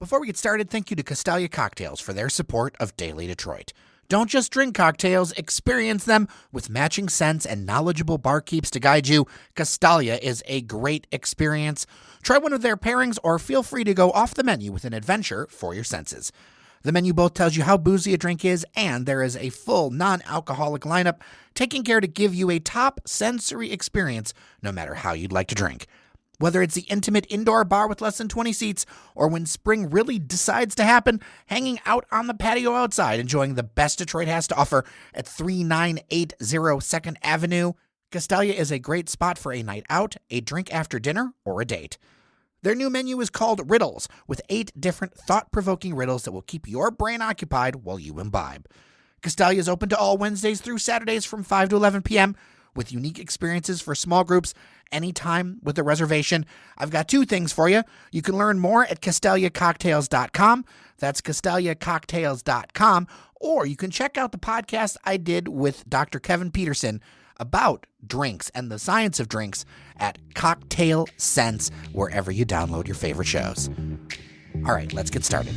Before we get started, thank you to Castalia Cocktails for their support of Daily Detroit. Don't just drink cocktails, experience them with matching scents and knowledgeable barkeeps to guide you. Castalia is a great experience. Try one of their pairings or feel free to go off the menu with an adventure for your senses. The menu both tells you how boozy a drink is, and there is a full non-alcoholic lineup taking care to give you a top sensory experience no matter how you'd like to drink. Whether it's the intimate indoor bar with less than 20 seats, or when spring really decides to happen, hanging out on the patio outside, enjoying the best Detroit has to offer at 3980 2nd Avenue, Castalia is a great spot for a night out, a drink after dinner, or a date. Their new menu is called Riddles, with 8 different thought-provoking riddles that will keep your brain occupied while you imbibe. Castalia is open to all Wednesdays through Saturdays from 5 to 11 p.m., with unique experiences for small groups anytime with a reservation. I've got 2 things for you. You can learn more at CastaliaCocktails.com. That's CastaliaCocktails.com. Or you can check out the podcast I did with Dr. Kevin Peterson about drinks and the science of drinks at Cocktail Sense, wherever you download your favorite shows. All right, let's get started.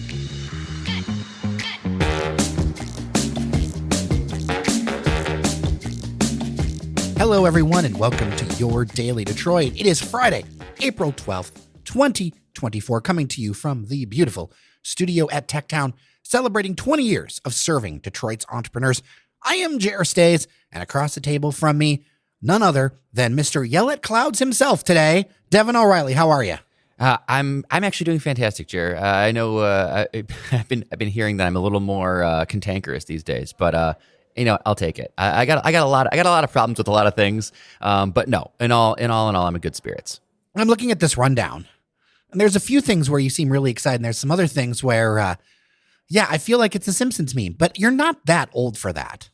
Hello, everyone, and welcome to Your Daily Detroit. It is Friday, April 12th, 2024, coming to you from the beautiful studio at Techtown, celebrating 20 years of serving Detroit's entrepreneurs. I am Jer Stays, and across the table from me, none other than Mr. Yell at Clouds himself today, Devon O'Reilly. How are you? I'm actually doing fantastic, Jer. I know I've been hearing that I'm a little more cantankerous these days, but I'll take it. I got a lot of problems with a lot of things, but no, in all, I'm in good spirits. I'm looking at this rundown, and there's a few things where you seem really excited, and there's some other things where, I feel like it's a Simpsons meme, but you're not that old for that.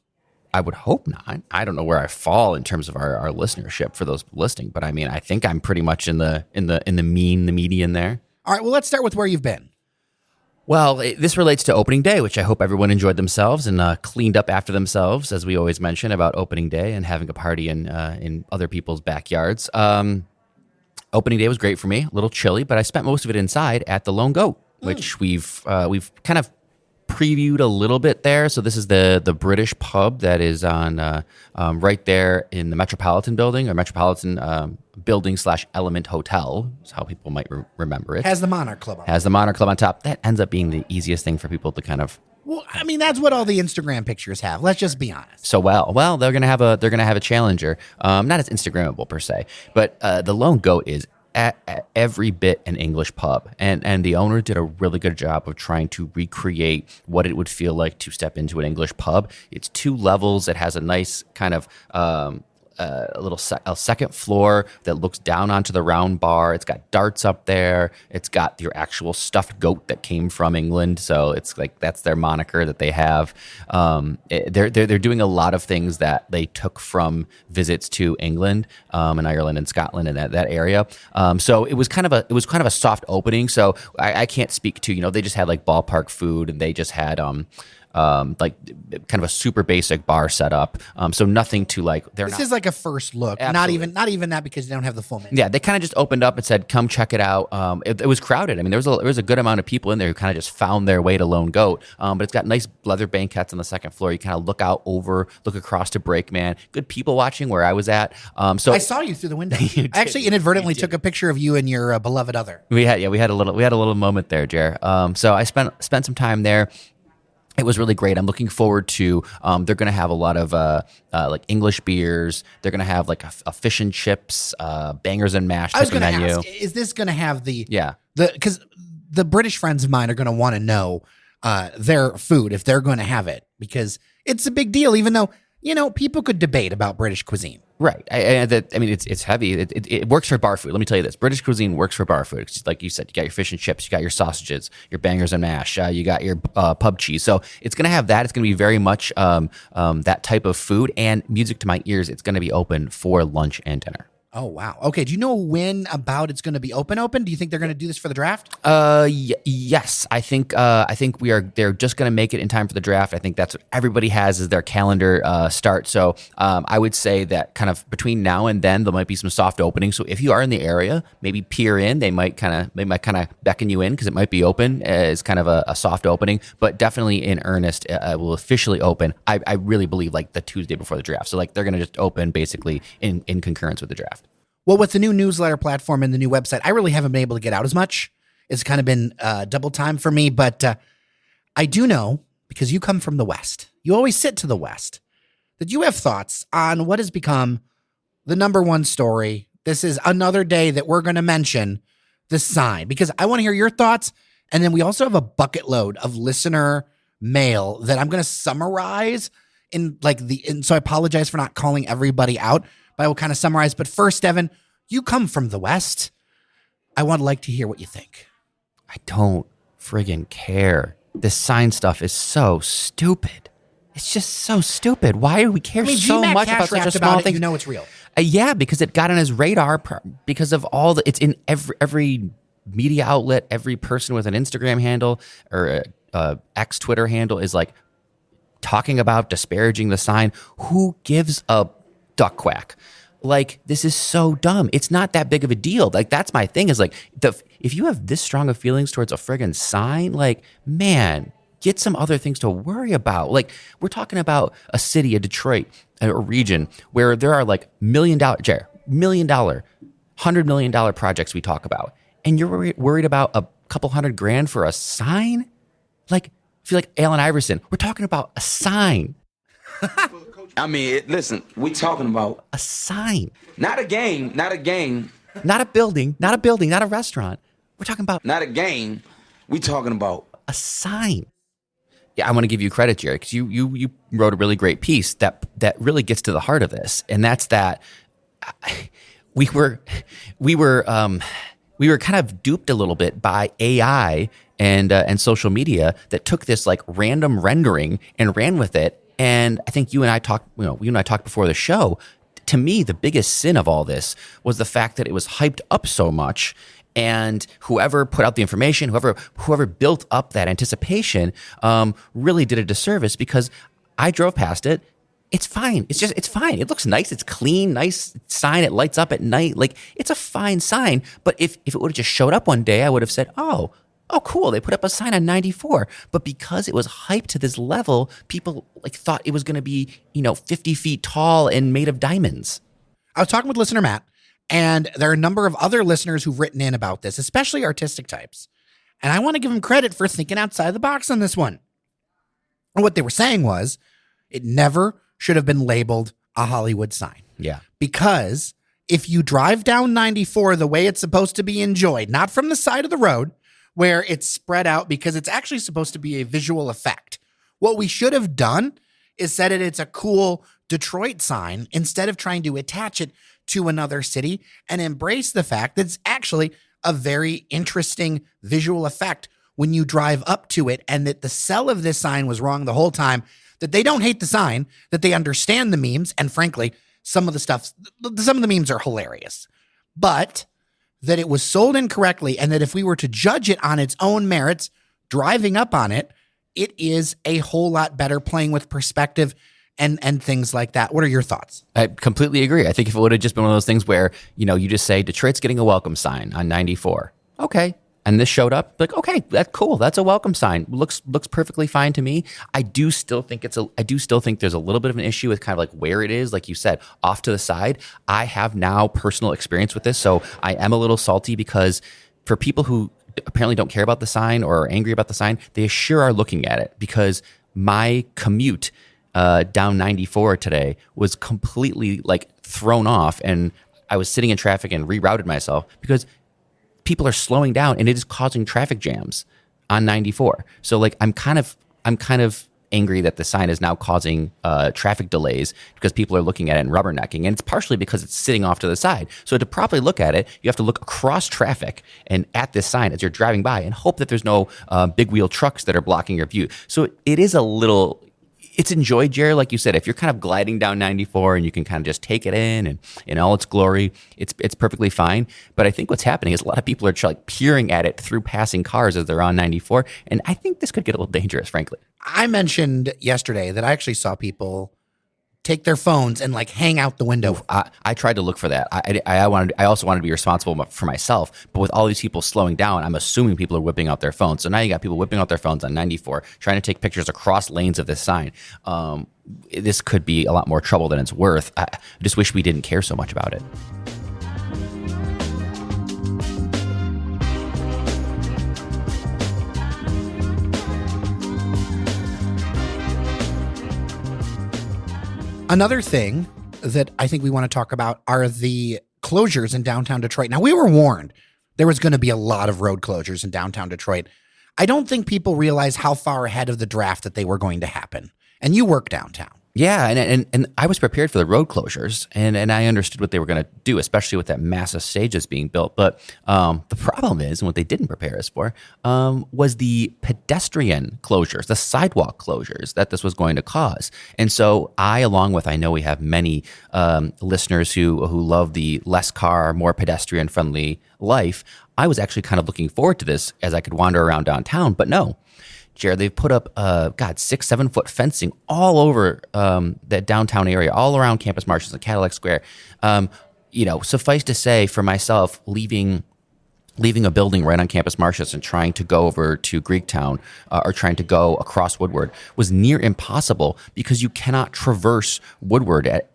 I would hope not. I don't know where I fall in terms of our listenership for those listening, but I mean, I think I'm pretty much in the median there. All right, well, let's start with where you've been. Well, this relates to opening day, which I hope everyone enjoyed themselves and cleaned up after themselves, as we always mention about opening day and having a party in other people's backyards. Opening day was great for me, a little chilly, but I spent most of it inside at the Lone Goat, which we've kind of previewed a little bit there. So this is the British pub that is on right there in the Metropolitan building, or Metropolitan building / Element Hotel is how people might remember it. Has the Monarch Club on. Has the Monarch Club on top. That ends up being the easiest thing for people to kind of. Well, I mean, that's what all the Instagram pictures have. Let's just be honest. So well, they're gonna have a challenger, not as Instagrammable per se, but the Lone Goat is at every bit an English pub, and the owner did a really good job of trying to recreate what it would feel like to step into an English pub. It's 2 levels. It has a nice kind of a second floor that looks down onto the round bar. It's got darts up there. It's got your actual stuffed goat that came from England. So it's like that's their moniker that they have. They're doing a lot of things that they took from visits to England and Ireland and Scotland and that area. So it was kind of a soft opening. So I can't speak to, they just had like ballpark food, and they just had like kind of a super basic bar setup. So nothing to like. This is like a first look. Absolutely. Not even that, because they don't have the full menu. Yeah, they kind of just opened up and said, "Come check it out." It was crowded. I mean, there was a good amount of people in there who kind of just found their way to Lone Goat. But it's got nice leather banquettes on the second floor. You kind of look across to Brakeman. Good people watching where I was at. So I saw you through the window. I actually inadvertently took a picture of you and your beloved other. We had a little moment there, Jer. So I spent some time there. It was really great. I'm looking forward to. They're going to have a lot of like English beers. They're going to have like a fish and chips, bangers and mash type of menu. Ask, is this going to have because the British friends of mine are going to want to know their food if they're going to have it, because it's a big deal. Even though people could debate about British cuisine. Right. I mean, it's heavy. It works for bar food. Let me tell you this. British cuisine works for bar food. Like you said, you got your fish and chips, you got your sausages, your bangers and mash, you got your pub cheese. So it's going to have that. It's going to be very much that type of food, and music to my ears. It's going to be open for lunch and dinner. Oh, wow. Okay. Do you know when about it's going to be open? Do you think they're going to do this for the draft? Yes, I think they're just going to make it in time for the draft. I think that's what everybody has as their calendar start. So I would say that kind of between now and then there might be some soft openings. So if you are in the area, maybe peer in. They might kind of beckon you in because it might be open as kind of a soft opening. But definitely in earnest, will officially open. I really believe like the Tuesday before the draft. So like they're going to just open basically in concurrence with the draft. Well, with the new newsletter platform and the new website, I really haven't been able to get out as much. It's kind of been double time for me, but I do know, because you come from the West, you always sit to the West, that you have thoughts on what has become the number one story. This is another day that we're going to mention the sign, because I want to hear your thoughts. And then we also have a bucket load of listener mail that I'm going to summarize so I apologize for not calling everybody out, but I will kind of summarize. But first, Devon, you come from the West. I would like to hear what you think. I don't friggin' care. This sign stuff is so stupid. It's just so stupid. Why do we care so G-Mac much about such a small thing? You know it's real. Yeah, because it got on his radar because of it's in every media outlet, every person with an Instagram handle or a X Twitter handle is like talking about disparaging the sign. Who gives a duck quack? Like, this is so dumb. It's not that big of a deal. Like, that's my thing is like, if you have this strong of feelings towards a friggin' sign, like, man, get some other things to worry about. Like, we're talking about a city, a Detroit, a region where there are like $1 million, $100 million projects we talk about. And you're worried about a couple $100,000 for a sign? Like, I feel like Allen Iverson. We're talking about a sign. I mean, listen, we talking about a sign. Not a game. Not a building, not a restaurant. We're talking about not a game. We talking about a sign. Yeah, I want to give you credit, Jared, because you wrote a really great piece that really gets to the heart of this, and that's that we were kind of duped a little bit by AI and social media that took this like random rendering and ran with it. And I think you and I talked before the show. To me, the biggest sin of all this was the fact that it was hyped up so much, and whoever put out the information, whoever built up that anticipation, really did a disservice, because I drove past it. It's fine. It's fine. It looks nice. It's clean, nice sign. It lights up at night. Like, it's a fine sign. But if it would have just showed up one day, I would have said, oh, cool, they put up a sign on 94. But because it was hyped to this level, people like thought it was going to be, 50 feet tall and made of diamonds. I was talking with listener Matt, and there are a number of other listeners who've written in about this, especially artistic types. And I want to give them credit for thinking outside the box on this one. And what they were saying was it never should have been labeled a Hollywood sign. Yeah. Because if you drive down 94 the way it's supposed to be enjoyed, not from the side of the road, where it's spread out, because it's actually supposed to be a visual effect. What we should have done is said it's a cool Detroit sign instead of trying to attach it to another city, and embrace the fact that it's actually a very interesting visual effect when you drive up to it, and that the sell of this sign was wrong the whole time, that they don't hate the sign, that they understand the memes, and frankly, some of the memes are hilarious. But that it was sold incorrectly, and that if we were to judge it on its own merits, driving up on it, it is a whole lot better, playing with perspective and things like that. What are your thoughts? I completely agree. I think if it would have just been one of those things where, you just say Detroit's getting a welcome sign on 94. Okay. And this showed up, like, okay, that's cool. That's a welcome sign. Looks perfectly fine to me. I do still think there's a little bit of an issue with kind of like where it is, like you said, off to the side. I have now personal experience with this, so I am a little salty, because for people who apparently don't care about the sign or are angry about the sign, they sure are looking at it, because my commute down 94 today was completely like thrown off, and I was sitting in traffic and rerouted myself because people are slowing down, and it is causing traffic jams on 94. So like, I'm kind of angry that the sign is now causing traffic delays, because people are looking at it and rubbernecking. And it's partially because it's sitting off to the side. So to properly look at it, you have to look across traffic and at this sign as you're driving by, and hope that there's no big wheel trucks that are blocking your view. So it is a little it's enjoyed, Jared. Like you said, if you're kind of gliding down 94 and you can kind of just take it in and in all its glory, it's perfectly fine. But I think what's happening is a lot of people are like peering at it through passing cars as they're on 94. And I think this could get a little dangerous, frankly. I mentioned yesterday that I actually saw people take their phones and like hang out the window. I tried to look for that. I also wanted to be responsible for myself. But with all these people slowing down, I'm assuming people are whipping out their phones. So now you got people whipping out their phones on 94, trying to take pictures across lanes of this sign. This could be a lot more trouble than it's worth. I just wish we didn't care so much about it. Another thing that I think we want to talk about are the closures in downtown Detroit. Now, we were warned there was going to be a lot of road closures in downtown Detroit. I don't think people realize how far ahead of the draft that they were going to happen. And you work downtown. Yeah, and I was prepared for the road closures, and I understood what they were going to do, especially with that massive stage that's being built. But the problem is, and what they didn't prepare us for, was the pedestrian closures, the sidewalk closures that this was going to cause. And so I know we have many listeners who love the less car, more pedestrian-friendly life. I was actually kind of looking forward to this as I could wander around downtown, but no. Jared, they've put up, 6-7 foot fencing all over that downtown area, all around Campus Martians and Cadillac Square. Suffice to say, for myself, leaving a building right on Campus Martians and trying to go over to Greektown or trying to go across Woodward was near impossible because you cannot traverse Woodward at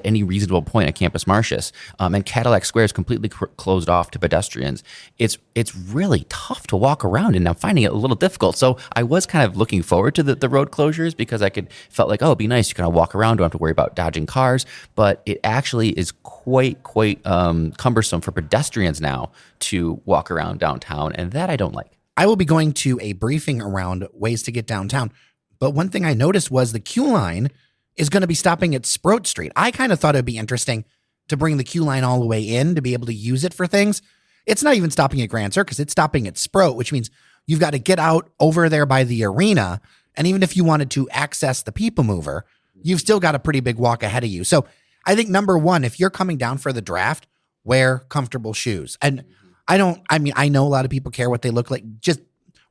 any reasonable point at Campus Martians. And Cadillac Square is completely closed off to pedestrians. It's really tough to walk around, and I'm finding it a little difficult. So I was kind of looking forward to the road closures because felt like, oh, it'd be nice. You kind of walk around, don't have to worry about dodging cars. But it actually is quite cumbersome for pedestrians now to walk around downtown, and that I don't like. I will be going to a briefing around ways to get downtown, but one thing I noticed was the Q line is going to be stopping at Sproat Street. I kind of thought it'd be interesting to bring the Q line all the way in to be able to use it for things. It's not even stopping at Grand Circus, it's stopping at Sproat, which means you've got to get out over there by the arena, and even if you wanted to access the People Mover, you've still got a pretty big walk ahead of you. So I think number one, if you're coming down for the draft, wear comfortable shoes. And I know a lot of people care what they look like. Just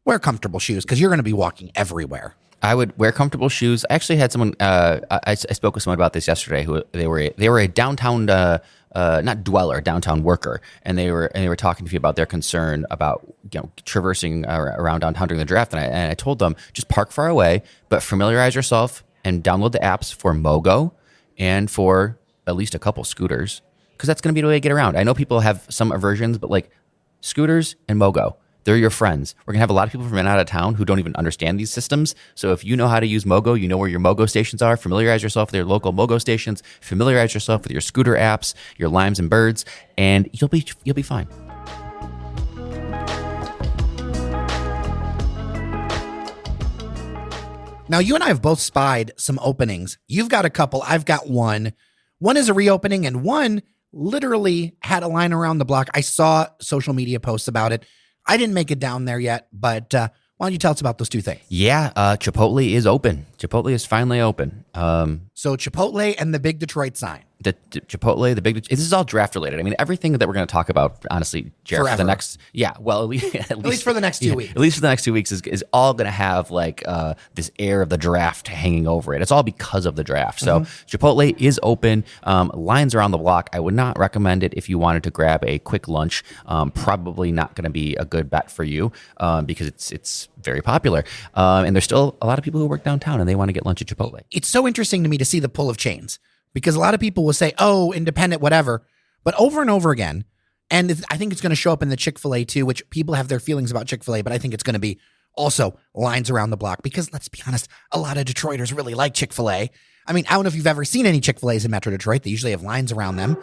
wear comfortable shoes because you're going to be walking everywhere. I would wear comfortable shoes. I actually had someone, I spoke with someone about this yesterday who they were a downtown, not dweller, downtown worker. And they were talking to me about their concern about, traversing around downtown during the draft. And I told them just park far away, but familiarize yourself and download the apps for Mogo and for at least a couple scooters, because that's going to be the way to get around. I know people have some aversions, but like scooters and Mogo, they're your friends. We're going to have a lot of people from out of town who don't even understand these systems. So if you know how to use Mogo, you know where your Mogo stations are, familiarize yourself with your local Mogo stations, familiarize yourself with your scooter apps, your Limes and Birds, and you'll be fine. Now, you and I have both spied some openings. You've got a couple. I've got one. One is a reopening, and one literally had a line around the block. I saw social media posts about it. I didn't make it down there yet, but why don't you tell us about those two things? Yeah, Chipotle is open. Chipotle is finally open. So Chipotle and the big Detroit sign. The Chipotle, the big. This is all draft related. I mean, everything that we're going to talk about, honestly, Jared, forever. For the next, at least for the next 2 weeks. At least for the next 2 weeks is all going to have like this air of the draft hanging over it. It's all because of the draft. So Chipotle is open. Lines around the block. I would not recommend it if you wanted to grab a quick lunch. Probably not going to be a good bet for you because it's very popular. And there's still a lot of people who work downtown and they want to get lunch at Chipotle. It's so interesting to me to see the pull of chains. Because a lot of people will say, oh, independent, whatever. But over and over again, and I think it's going to show up in the Chick-fil-A too, which people have their feelings about Chick-fil-A, but I think it's going to be also lines around the block. Because let's be honest, a lot of Detroiters really like Chick-fil-A. I mean, I don't know if you've ever seen any Chick-fil-A's in Metro Detroit. They usually have lines around them.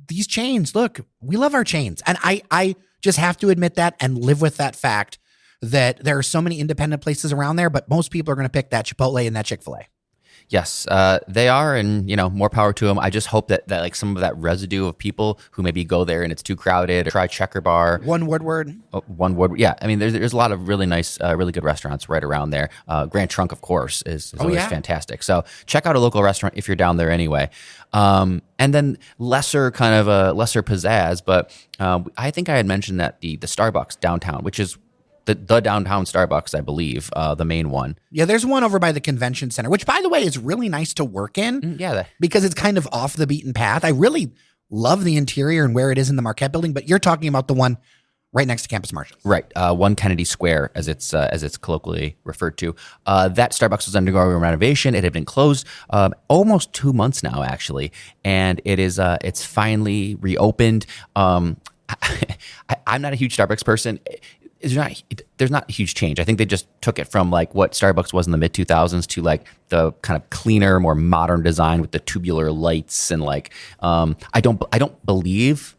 These chains, look, we love our chains. And I just have to admit that and live with that fact that there are so many independent places around there, but most people are going to pick that Chipotle and that Chick-fil-A. Yes, they are, and more power to them. I just hope that like some of that residue of people who maybe go there and it's too crowded, or try Checker Bar, One Woodward. One Wood. Yeah, I mean, there's a lot of really nice, really good restaurants right around there. Grand Trunk, of course, is always fantastic. So check out a local restaurant if you're down there anyway. And then lesser pizzazz, but I think I had mentioned that the Starbucks downtown, which is the downtown Starbucks, I believe, the main one. Yeah, there's one over by the convention center, which, by the way, is really nice to work in. Because it's kind of off the beaten path. I really love the interior and where it is in the Marquette building, but you're talking about the one right next to Campus Martians. Right, 1 Kennedy Square, as it's colloquially referred to. That Starbucks was undergoing renovation. It had been closed almost 2 months now, actually, and it's finally reopened. I'm not a huge Starbucks person. There's not a huge change. I think they just took it from like what Starbucks was in the mid 2000s to like the kind of cleaner, more modern design with the tubular lights and like I don't believe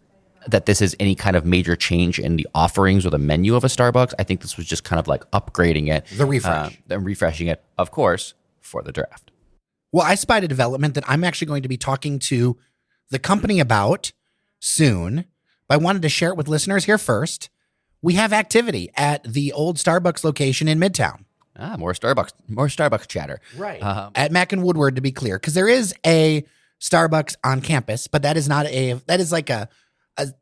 that this is any kind of major change in the offerings or the menu of a Starbucks. I think this was just kind of like upgrading it, the refresh, then refreshing it, of course, for the draft. Well, I spied a development that I'm actually going to be talking to the company about soon, but I wanted to share it with listeners here first. We have activity at the old Starbucks location in Midtown. More Starbucks chatter. Right. At Mack and Woodward, to be clear, because there is a Starbucks on campus, but that is like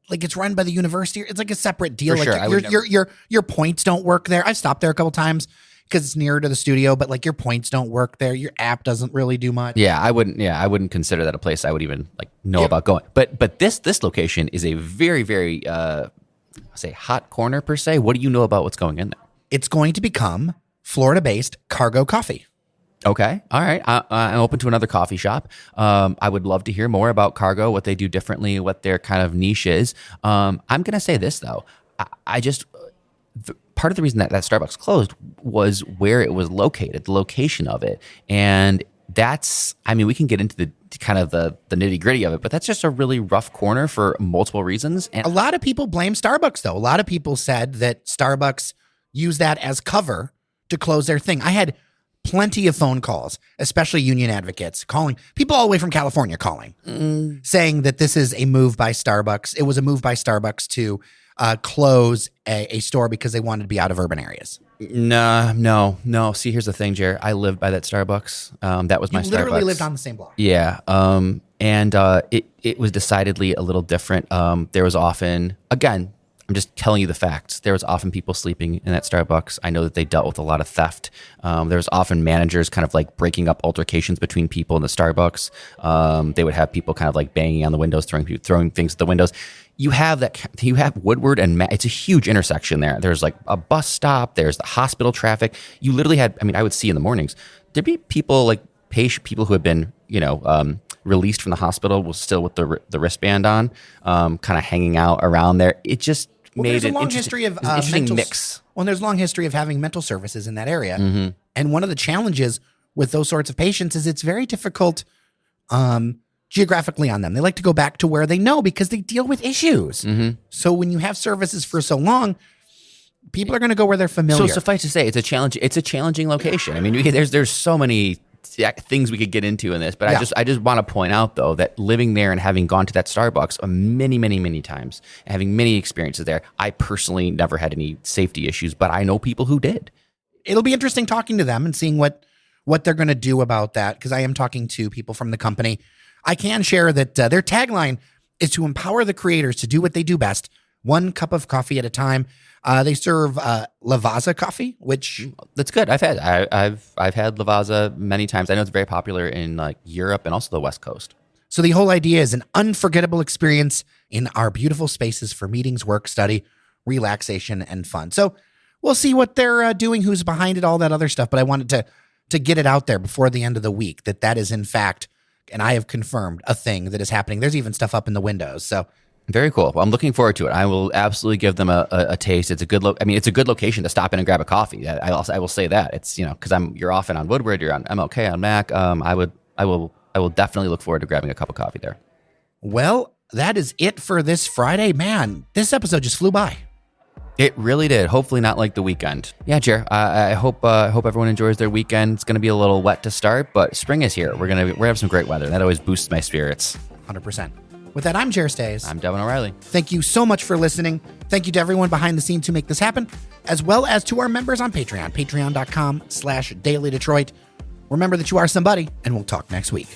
it's run by the university. It's like a separate deal. For like sure. your points don't work there. I've stopped there a couple times because it's nearer to the studio, but like your points don't work there. Your app doesn't really do much. I wouldn't consider that a place I would even like know about going. But this location is a very, very say hot corner per se. What do you know about what's going in there? It's going to become Florida-based Qargo Coffee. Okay. All right. I'm open to another coffee shop. I would love to hear more about Qargo, what they do differently, what their kind of niche is. I'm going to say this, though. Part of the reason that Starbucks closed was where it was located, the location of it. And we can get into the kind of the nitty gritty of it, but that's just a really rough corner for multiple reasons. And a lot of people blame Starbucks, though. A lot of people said that Starbucks used that as cover to close their thing. I had plenty of phone calls, especially union advocates calling, people all the way from California calling, saying that this is a move by Starbucks. It was a move by Starbucks to close a store because they wanted to be out of urban areas. No. See, here's the thing, Jer. I lived by that Starbucks. That was my Starbucks. You literally lived on the same block. Yeah. And it was decidedly a little different. There was often, again, I'm just telling you the facts. There was often people sleeping in that Starbucks. I know that they dealt with a lot of theft. There was often managers kind of like breaking up altercations between people in the Starbucks. They would have people kind of like banging on the windows, throwing things at the windows. You have Woodward and it's a huge intersection there. There's like a bus stop. There's the hospital traffic. You literally had, I would see in the mornings, there'd be people like people who had been, released from the hospital was still with the wristband on, kind of hanging out around there. It just made an interesting mix. Well, there's a long history of having mental services in that area. Mm-hmm. And one of the challenges with those sorts of patients is it's very difficult geographically on them. They like to go back to where they know because they deal with issues. Mm-hmm. So when you have services for so long, people are going to go where they're familiar. So suffice to say, it's a challenge. It's a challenging location. There's so many things we could get into in this, but yeah. I just want to point out though that living there and having gone to that Starbucks many times, and having many experiences there, I personally never had any safety issues, but I know people who did. It'll be interesting talking to them and seeing what they're going to do about that, because I am talking to people from the company. I can share that their tagline is to empower the creators to do what they do best, one cup of coffee at a time. They serve Lavazza coffee, which that's good. I've had Lavazza many times. I know it's very popular in like Europe and also the West Coast. So the whole idea is an unforgettable experience in our beautiful spaces for meetings, work, study, relaxation, and fun. So we'll see what they're doing, who's behind it, all that other stuff. But I wanted to get it out there before the end of the week that is in fact, and I have confirmed, a thing that is happening. There's even stuff up in the windows. So. Very cool. Well, I'm looking forward to it. I will absolutely give them a taste. It's a good it's a good location to stop in and grab a coffee. I will say that. It's, because you're often on Woodward, you're on MLK, on Mac. I will definitely look forward to grabbing a cup of coffee there. Well, that is it for this Friday. Man, this episode just flew by. It really did. Hopefully not like the weekend. Yeah, Jer, I hope everyone enjoys their weekend. It's going to be a little wet to start, but spring is here. We're going to have some great weather. That always boosts my spirits. 100%. With that, I'm Jer Stays. I'm Devon O'Reilly. Thank you so much for listening. Thank you to everyone behind the scenes who make this happen, as well as to our members on Patreon, patreon.com/dailydetroit. Remember that you are somebody, and we'll talk next week.